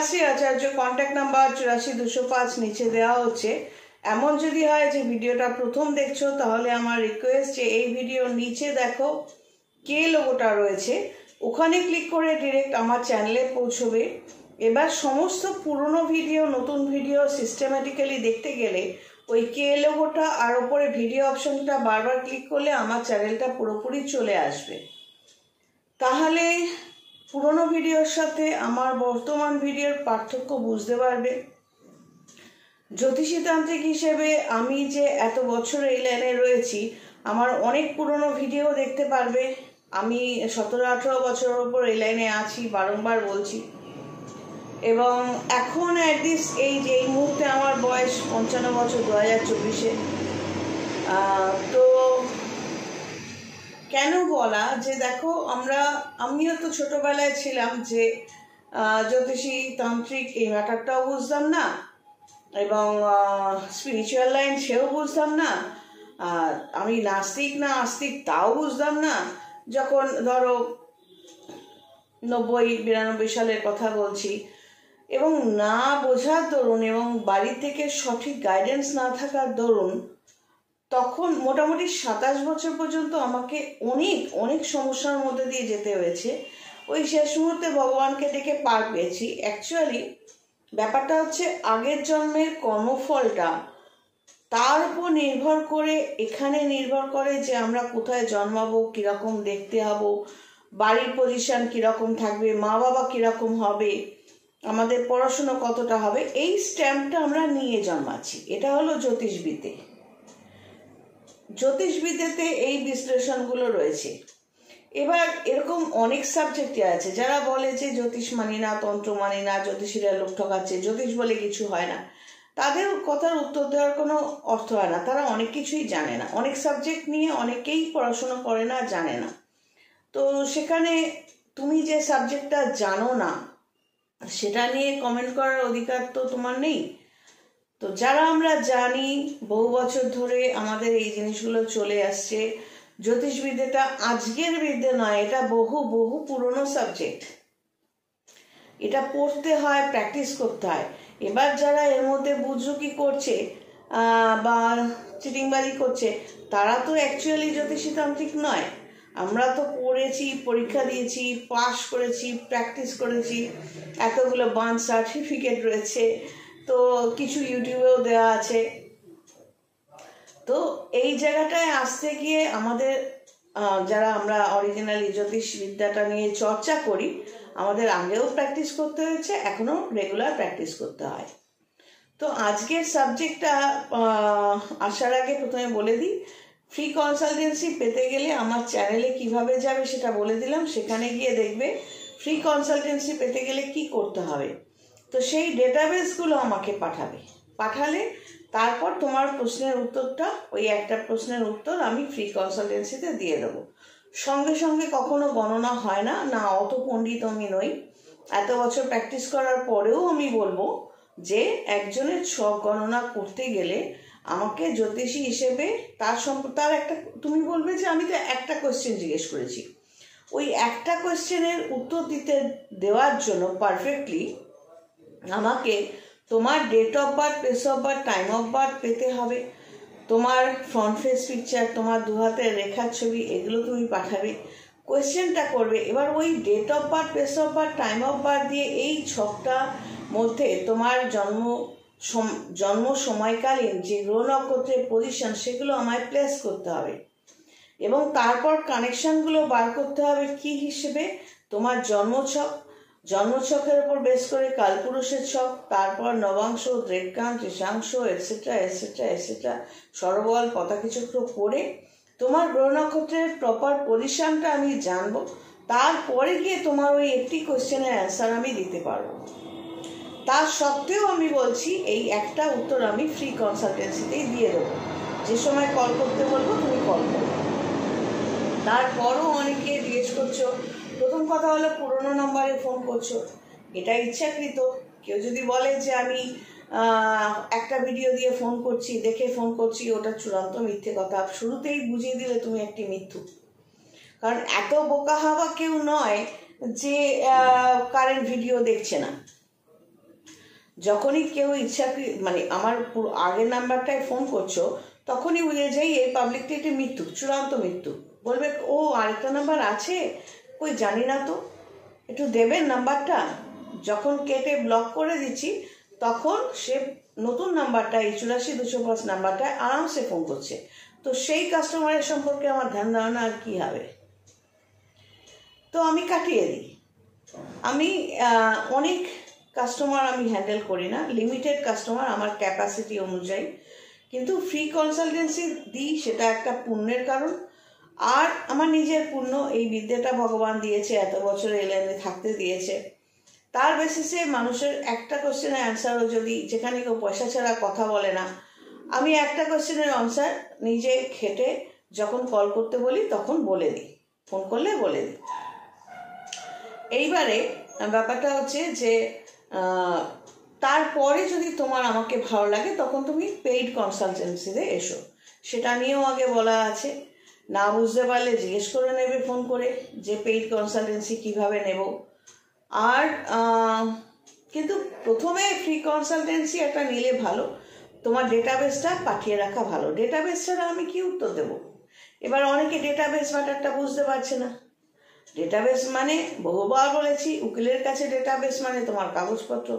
কন্যাশ্রী আচার্য contact number 84,205 নিচে দেওয়া হচ্ছে। এমন যদি হয় যে ভিডিওটা প্রথম দেখছো তাহলে আমার রিকোয়েস্ট যে এই ভিডিওর নিচে দেখো কে লোগোটা রয়েছে, ওখানে ক্লিক করে ডিরেক্ট আমার চ্যানেলে পৌঁছবে। এবার সমস্ত পুরনো ভিডিও নতুন ভিডিও সিস্টেম্যাটিক্যালি দেখতে গেলে ওই কে লোগোটা আর ওপরে ভিডিও অপশনটা বারবার ক্লিক করলে আমার চ্যানেলটা পুরোপুরি চলে আসবে। তাহলে পুরনো ভিডিওর সাথে আমার বর্তমান ভিডিওর পার্থক্য বুঝতে পারবে। জ্যোতিষীতান্ত্রিক হিসেবে আমি যে এত বছর এই লাইনে রয়েছি, আমার অনেক পুরনো ভিডিও দেখতে পারবে। আমি 17-18 বছরের ওপর এই লাইনে আছি, বারংবার বলছি। এবং এখন এই মুহূর্তে আমার বয়স 55 বছর 2024-এ। তো কেন বলা যে দেখো আমিও তো ছোটবেলায় ছিলাম যে জ্যোতিষী তান্ত্রিক এই ম্যাটারটাও বুঝতাম না, এবং স্পিরিচুয়াল লাইন সেও বুঝতাম না। আমি নাস্তিক না আস্তিক তাও বুঝতাম না। যখন ধরো 90-92 সালের কথা বলছি, এবং না বোঝার দরুন এবং বাড়ি থেকে সঠিক গাইডেন্স না থাকার দরুন তখন মোটামুটি 27 বছর পর্যন্ত আমাকে অনেক অনেক সমস্যার মধ্যে দিয়ে যেতে হয়েছে। ওই শেষ মুহূর্তে ভগবানকে ডেকে পার পেয়েছি। অ্যাকচুয়ালি ব্যাপারটা হচ্ছে আগের জন্মের কর্মফলটা তার উপর নির্ভর করে, এখানে নির্ভর করে যে আমরা কোথায় জন্মাবো, কীরকম দেখতে হব, বাড়ির পজিশন কীরকম থাকবে, মা বাবা কীরকম হবে, আমাদের পড়াশুনো কতটা হবে, এই স্ট্যাম্পটা আমরা নিয়ে জন্মাচ্ছি। এটা হলো জ্যোতিষবিদ্যে। জ্যোতিষবিদ্যাতে এই বিশ্লেষণগুলো রয়েছে। এবার এরকম অনেক সাবজেক্টই আছে যারা বলে যে জ্যোতিষ মানি না, তন্ত্র মানি না, জ্যোতিষীরা লোক ঠকাচ্ছে, জ্যোতিষ বলে কিছু হয় না। তাদের কথার উত্তর দেওয়ার কোনো অর্থ হয় না। তারা অনেক কিছুই জানে না। অনেক সাবজেক্ট নিয়ে অনেকেই পড়াশোনা করে না, জানে না। তো সেখানে তুমি যে সাবজেক্টটা জানো না সেটা নিয়ে কমেন্ট করার অধিকার তো তোমার নেই। তো যারা আমরা জানি, বহু বছর ধরে আমাদের এই জিনিসগুলো চলে আসছে। জ্যোতিষবিদ্যাটা আজকের বিদ্যা নয়, এটা বহু বহু পুরনো সাবজেক্ট। এটা পড়তে হয়, প্র্যাকটিস করতে হয়। এবার যারা এর মধ্যে বুজরুকি করছে বা চিটিংবাজি করছে, তারা তো অ্যাকচুয়ালি জ্যোতিষীতান্ত্রিক নয়। আমরা তো পড়েছি, পরীক্ষা দিয়েছি, পাস করেছি, প্র্যাকটিস করেছি, এতগুলো বার্ন সার্টিফিকেট রয়েছে, তো কিছু ইউটিউবেও দেওয়া আছে। তো এই জায়গাটায় আসতে গিয়ে আমাদের যারা আমরা অরিজিনালি জ্যোতিষ বিদ্যাটা নিয়ে চর্চা করি, আমাদের আগেও প্র্যাকটিস করতে হয়েছে, এখনো রেগুলার প্র্যাকটিস করতে হয়। তো আজকের সাবজেক্টটা আসার আগে প্রথমে বলে দিই, ফ্রি কনসালটেন্সি পেতে গেলে আমার চ্যানেলে কিভাবে যাবে সেটা বলে দিলাম। সেখানে গিয়ে দেখবে ফ্রি কনসালটেন্সি পেতে গেলে কি করতে হবে। তো সেই ডেটাবেসগুলো আমাকে পাঠালে তারপর তোমার প্রশ্নের উত্তরটা, ওই একটা প্রশ্নের উত্তর আমি ফ্রি কনসালটেন্সিতে দিয়ে দেবো। সঙ্গে সঙ্গে কখনো গণনা হয় না, না অত পণ্ডিত আমি নই। এত বছর প্র্যাকটিস করার পরেও আমি বলবো যে একজনের ছক গণনা করতে গেলে আমাকে জ্যোতিষী হিসেবে তার একটা, তুমি বলবে যে আমি তো একটা কোয়েশ্চেন জিজ্ঞেস করেছি, ওই একটা কোয়েশ্চেনের উত্তর দেওয়ার জন্য পারফেক্টলি আমাকে তোমার date of birth, place of birth, time of birth পেতে হবে, তোমার ফ্রন্ট ফেস পিকচার, তোমার দু হাতের রেখার ছবি, এগুলো তুমি পাঠাবে, কোয়েশ্চেনটা করবে। এবার ওই date of birth, place of birth, time of birth দিয়ে এই ছকটা মধ্যে তোমার জন্ম সময়কালীন যে গ্রহ নক্ষত্রের পজিশন সেগুলো আমায় প্লেস করতে হবে, এবং তারপর কানেকশনগুলো বার করতে হবে কি হিসেবে, তোমার জন্মছকের উপর বেস করে কালপুরুষের ছক, তারপর নবাংশ, দ্রেকাংশ, ত্রিশাংশ, এটসেট্রা এটসেট্রা এটসেট্রা, সরবল, পতাকিচক্র পড়ে তোমার গ্রহ নক্ষত্রের প্রপার পজিশনটা আমি জানবো। তারপরে গিয়ে তোমার ওই একটি কোয়েশ্চেনের অ্যান্সার আমি দিতে পারবো। তার সত্ত্বেও আমি বলছি এই একটা উত্তর আমি ফ্রি কনসালটেন্সিতেই দিয়ে দেবো। যে সময় কল করতে বলবো তুমি কল করো। তারপরও অনেকে জিজ্ঞেস করছো, প্রথম কথা হলো পুরোনো নাম্বারে ফোন করছো, এটা ইচ্ছাকৃত। কেউ যদি বলে যে আমি একটা ভিডিও দিয়ে ফোন করছি, দেখে ফোন করছি, ওটা চূড়ান্ত মিথ্যে কথা। শুরুতেই বুঝিয়ে দিলে তুমি একটি মিথ্যু। কারণ এত বোকা হওয়া কেউ নয় যে কারেন্ট ভিডিও দেখছে না। যখনই কেউ মানে আমার পুরো আগের নাম্বারটায় ফোন করছো, তখনই বুঝে যাই এই পাবলিকটি মৃত্যু, চূড়ান্ত মৃত্যু। বলবে ও আরেকটা নাম্বার আছে, কই জানি না তো, একটু দেবেন নাম্বারটা। যখন কেটে ব্লক করে দিচ্ছি, তখন সে নতুন নাম্বারটা, এই 84-205 নাম্বারটায় আরামসে ফোন করছে। তো সেই কাস্টমারের সম্পর্কে আমার ধ্যান ধারণা আর কী হবে, তো আমি কাটিয়ে দিই। আমি অনেক কাস্টমার আমি হ্যান্ডেল করি না, লিমিটেড কাস্টমার আমার ক্যাপাসিটি অনুযায়ী। কিন্তু ফ্রি কনসালটেন্সি দিই, সেটা একটা পুণ্যের কারণ। আর আমার নিজের পুণ্য, এই বিদ্যাটা ভগবান দিয়েছে, এত বছর এই লাইনে থাকতে দিয়েছে। তার বেসিসে মানুষের একটা কোশ্চেনের অ্যান্সারও যদি, যেখানে কেউ পয়সা ছাড়া কথা বলে না, আমি একটা কোশ্চেনের অ্যান্সার নিজে খেটে যখন কল করতে বলি তখন বলে দিই, ফোন করলে বলে দিই। এইবারে ব্যাপারটা হচ্ছে যে তারপরে যদি তোমার আমাকে ভালো লাগে, তখন তুমি পেইড কনসালটেন্সিতে এসো, সেটা নিয়েও আগে বলা আছে। না বুঝতে পারলে জিজ্ঞেস করে নেবে ফোন করে যে পেইড কনসালটেন্সি কিভাবে নেব। আর কিন্তু প্রথমে ফ্রি কনসালটেন্সি একটা নিলে ভালো, তোমার ডেটাবেসটা পাঠিয়ে রাখা ভালো। ডেটাবেস ছাড়া আমি কি উত্তর দেব? এবার অনেকে ডেটাবেস ম্যাটারটা বুঝতে পারছে না। ডেটাবেস মানে, বহুবার বলেছি, উকিলের কাছে ডেটাবেস মানে তোমার কাগজপত্র,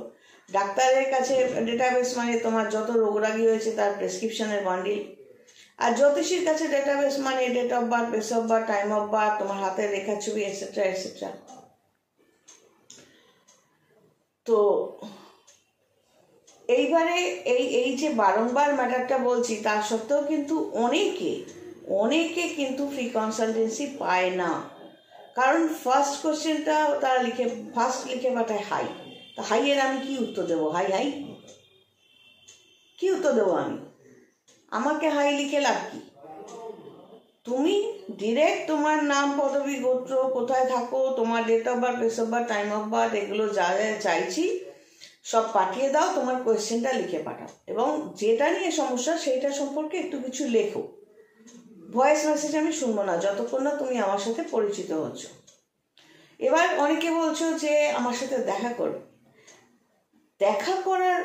ডাক্তারের কাছে ডেটাবেস মানে তোমার যত রোগরাগী হয়েছে তার প্রেসক্রিপশনের বান্ডিল, আর জ্যোতিষীর কাছে ডেটাবেস মানে date of birth, place of birth, time of birth, তোমার হাতের রেখা ছবি, এটসেট্রা এটসেট্রা। তো এইবারে এই যে বারংবার ম্যাটারটা বলছি, তার সত্ত্বেও কিন্তু অনেকে কিন্তু ফ্রি কনসালটেন্সি পায় না। কারণ ফার্স্ট কোশ্চেনটা তারা লিখে পাঠায় হাই। তো হাইয়ের আমি কি উত্তর দেবো? হাই কি উত্তর দেবো আমি? আমাকে হাই লিখে লাভ কি? তুমি ডিরেক্ট তোমার নাম, পদবী, গোত্র, কোথায় থাকো, তোমার date of birth, place of birth, time of birth, এগুলো যা যা চাইছি সব পাঠিয়ে দাও, তোমার কোয়েশ্চেনটা লিখে পাঠাও, এবং যেটা নিয়ে সমস্যা সেইটা সম্পর্কে একটু কিছু লেখো। ভয়েস মেসেজ আমি শুনবো না যতক্ষণ না তুমি আমার সাথে পরিচিত হচ্ছ। এবার অনেকে বলছো যে আমার সাথে দেখা করো। দেখা করার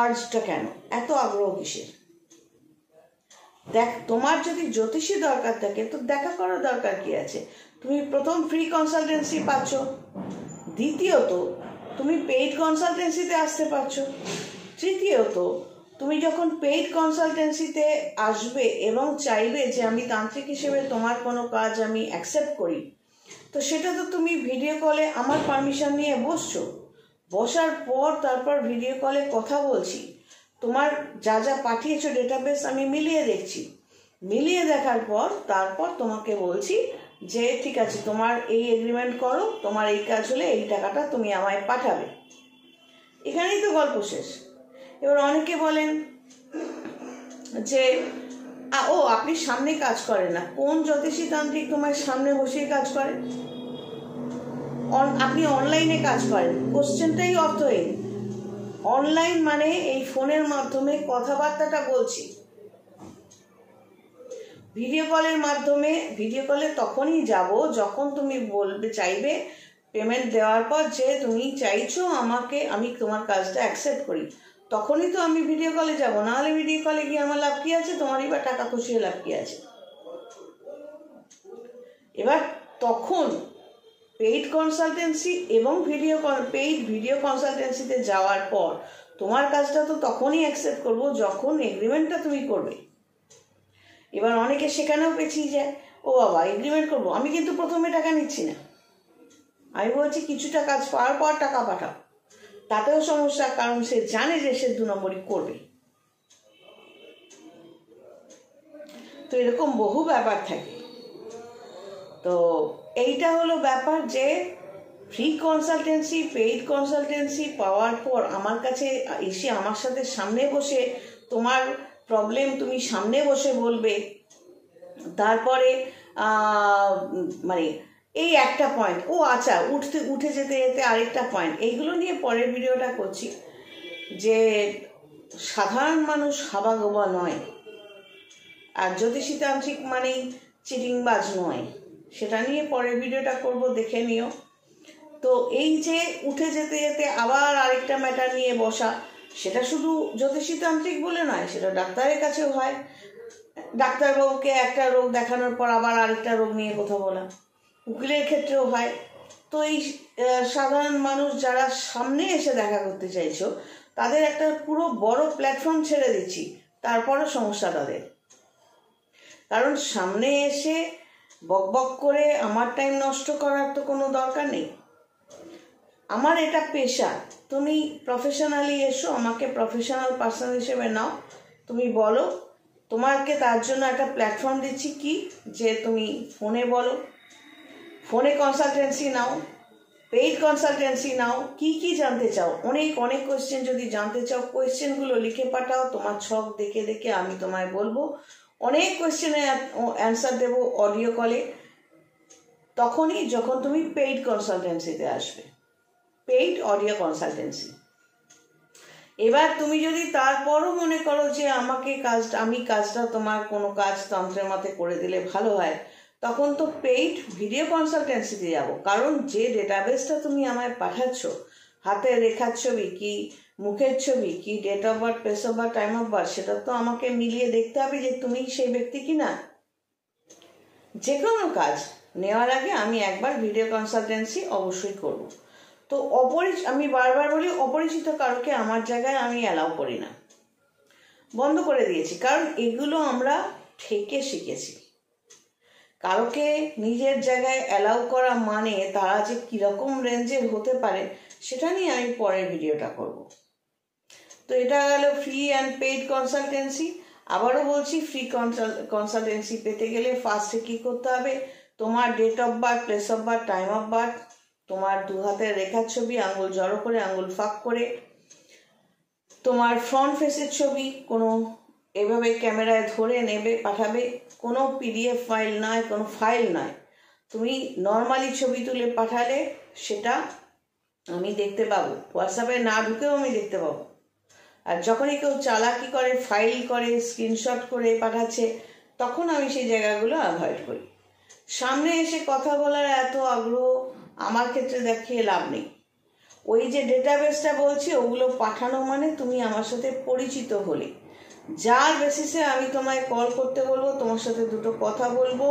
আর্জটা কেন, এত আগ্রহ কিসের? তোমার যদি জ্যোতিষী দরকার থাকে তো দেখা করার দরকার কি আছে? তুমি প্রথম ফ্রি কনসালটেন্সি পাচ্ছ, দ্বিতীয়ত তুমি পেইড কনসালটেন্সিতে আসতে পারছো, তৃতীয়ত তুমি যখন পেইড কনসালটেন্সিতে আসবে এবং চাইবে যে আমি তান্ত্রিক হিসেবে তোমার কোনো কাজ আমি অ্যাকসেপ্ট করি, তো সেটা তো তুমি ভিডিও কলে আমার পারমিশন নিয়ে বসছো। বসার পর তারপর ভিডিও কলে কথা বলছি, তোমার যা যা পাঠিয়েছো ডেটাবেস আমি মিলিয়ে দেখছি, মিলিয়ে দেখার পর তারপর তোমাকে বলছি যে ঠিক আছে, তোমার এই এগ্রিমেন্ট করো, তোমার এই কাজ হলে এই টাকাটা তুমি আমায় পাঠাবে। এখানেই তো গল্প শেষ। এবার অনেকে বলেন যে ও আপনি সামনে কাজ করেন না। কোন জ্যোতিষী তান্ত্রিক তোমার সামনে বসিয়ে কাজ করে? আপনি অনলাইনে কাজ করেন, কোশ্চেনটাই অর্থহীন। অনলাইন মানে এই ফোনের মাধ্যমে কথাবার্তাটা বলছি। ভিডিও কলের মাধ্যমে, ভিডিও কলে তখনই যাব যখন তুমি চাইবে পেমেন্ট দেওয়ার পর যে তুমি চাইছো আমি তোমার কাজটা অ্যাকসেপ্ট করি, তখনই তো আমি ভিডিও কলে যাব। নাহলে ভিডিও কলে গিয়ে আমার লাভ কি আছে? তোমারই বা টাকা খুশিয়ে লাভ কি আছে? এবার তখন পেইড কনসালটেন্সি এবং পেইড ভিডিও কনসালটেন্সিতে যাওয়ার পর তোমার কাজটা তো তখনই অ্যাকসেপ্ট করবো যখন এগ্রিমেন্টটা তুমি করবে। এবার অনেকে সেখানেও পেছিয়ে যায়, ও বাবা এগ্রিমেন্ট করবো, আমি কিন্তু প্রথমে টাকা নিচ্ছি না, আমি বলছি কিছুটা কাজ পাওয়ার পর টাকা পাঠাও। তাতেও সমস্যা, কারণ সে জানে যে সে 2 নম্বরই করবে। তো এরকম বহু ব্যাপার থাকে। তো এইটা হলো ব্যাপার যে ফ্রি কনসালটেন্সি, পেইড কনসালটেন্সি পাওয়ার পর আমার কাছে এসে আমার সাথে সামনে বসে তোমার প্রবলেম তুমি সামনে বসে বলবে। তারপরে মানে এই একটা পয়েন্ট, ও আচ্ছা উঠে যেতে যেতে আরেকটা পয়েন্ট, এইগুলো নিয়ে পরের ভিডিওটা করছি, যে সাধারণ মানুষ হাবাগোবা নয়, আর জ্যোতিষী তান্ত্রিক মানেই চিটিংবাজ নয়। সেটা নিয়ে পরের ভিডিওটা করব, দেখে নিও। তো এই যে উঠে যেতে যেতে আবার আরেকটা ম্যাটার নিয়ে বসা, সেটা শুধু জ্যোতিষী তান্ত্রিক বলে নয়, সেটা ডাক্তারের কাছেও হয়। ডাক্তারবাবুকে একটা রোগ দেখানোর পর আবার আরেকটা রোগ নিয়ে কথা বলা, উকিলের ক্ষেত্রেও হয়। তো এই সাধারণ মানুষ যারা সামনে এসে দেখা করতে চাইছো, তাদের একটা পুরো বড় প্ল্যাটফর্ম ছেড়ে দিচ্ছি, তারপরও সমস্যা তাদের। কারণ সামনে এসে বকবক করে আমার টাইম নষ্ট করার তো কোনো দরকার নেই। আমার এটা পেশা, তুমি প্রফেশনালি এসো, আমাকে প্রফেশনাল পার্সন হিসেবে নাও, তুমি বলো, তোমাকে তার জন্য একটা প্ল্যাটফর্ম দিচ্ছি কি, যে তুমি ফোনে বলো, ফোনে কনসালটেন্সি নাও, পেইড কনসালটেন্সি নাও, কি কি জানতে চাও, অনেক অনেক কোয়েশ্চেন যদি জানতে চাও, কোয়েশ্চেনগুলো লিখে পাঠাও, তোমার ছক দেখে দেখে আমি তোমায় বলবো, অনেক কোয়েশ্চেনের অ্যান্সার দেবো অডিও কলে, তখনই যখন তুমি পেইড কনসালটেন্সিতে আসবে, পেইড অডিও কনসালটেন্সি। এবার তুমি যদি তারপরও মনে করো যে আমি কাজটা তোমার কোনো কাজ তন্ত্রের মতে করে দিলে ভালো হয়, তখন তো পেইড ভিডিও কনসালটেন্সিতে যাব। কারণ যে ডেটাবেসটা তুমি আমায় পাঠাচ্ছ, হাতের রেখার ছবি কি মুখের ছবি কি date of birth, place of birth, time of birth, সেটা তো আমাকে মিলিয়ে দেখতে হবে যে তুমি সেই ব্যক্তি কিনা। যে কোনো কাজ নেওয়ার আগে আমি একবার ভিডিও কনসালটেন্সি অবশ্যই করব। তো আমি বারবার বলি, অপরিচিত কারোকে আমার জায়গায় আমি অ্যালাউ করি না, বন্ধ করে দিয়েছি। কারণ এগুলো আমরা থেকে শিখেছি। কারোকে নিজের জায়গায় অ্যালাউ করা মানে তারা যে কীরকম রেঞ্জের হতে পারে, সেটা নিয়ে আমি পরের ভিডিওটা করব। তো এটা গেল ফ্রি অ্যান্ড পেইড কনসালটেন্সি। আবারও বলছি, ফ্রি কনসালটেন্সি পেতে গেলে ফার্স্টে কী করতে হবে, তোমার date of birth, place of birth, time of birth, তোমার দু হাতের রেখার ছবি, আঙুল জড়ো করে আঙুল ফাঁক করে, তোমার ফ্রন্ট ফেসের ছবি, কোনো এভাবে ক্যামেরায় ধরে নেবে পাঠাবে, কোনো পিডিএফ ফাইল নয়, কোনো ফাইল নয়, তুমি নর্মালি ছবি তুলে পাঠালে সেটা আমি দেখতে পাবো, হোয়াটসঅ্যাপে না ঢুকেও আমি দেখতে পাবো। আর যখনই কেউ চালাকি করে, ফাইল করে, স্ক্রিনশট করে পাঠাচ্ছে, তখন আমি সেই জায়গাগুলো অ্যাভয়েড করি। সামনে এসে কথা বলার এত আগ্রহ আমার ক্ষেত্রে দেখিয়ে লাভ নেই। ওই যে ডেটাবেসটা বলছি, ওগুলো পাঠানো মানে তুমি আমার সাথে পরিচিত হলে, যার বেসিসে আমি তোমায় কল করতে বলবো, তোমার সাথে দুটো কথা বলবো,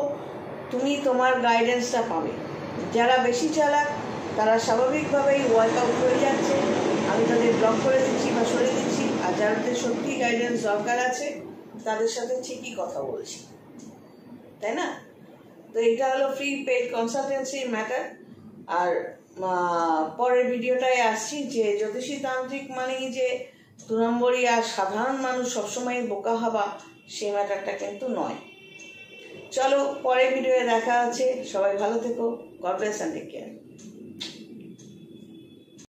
তুমি তোমার গাইডেন্সটা পাবে। যারা বেশি চালাক তারা স্বাভাবিকভাবেই ওয়াইপ আউট হয়ে যাচ্ছে, আমি তাদের ব্লক করে দিচ্ছি বা সরিয়ে দিচ্ছি। আর যাদের সত্যি গাইডেন্স দরকার আছে, তাদের সাথে ঠিকই কথা বলছি, তাই না? তো এটা হলো ফ্রি পেইড কনসালটেন্সির ম্যাটার। আর পরের ভিডিওটায় আসছি যে জ্যোতিষী তান্ত্রিক মানেই যে 2 নম্বরই আর সাধারণ মানুষ সবসময় বোকা হবা, সেই ম্যাটারটা কিন্তু নয়। চলো পরের ভিডিওয়ে দেখা আছে, সবাই ভালো থেকো, God bless and take care.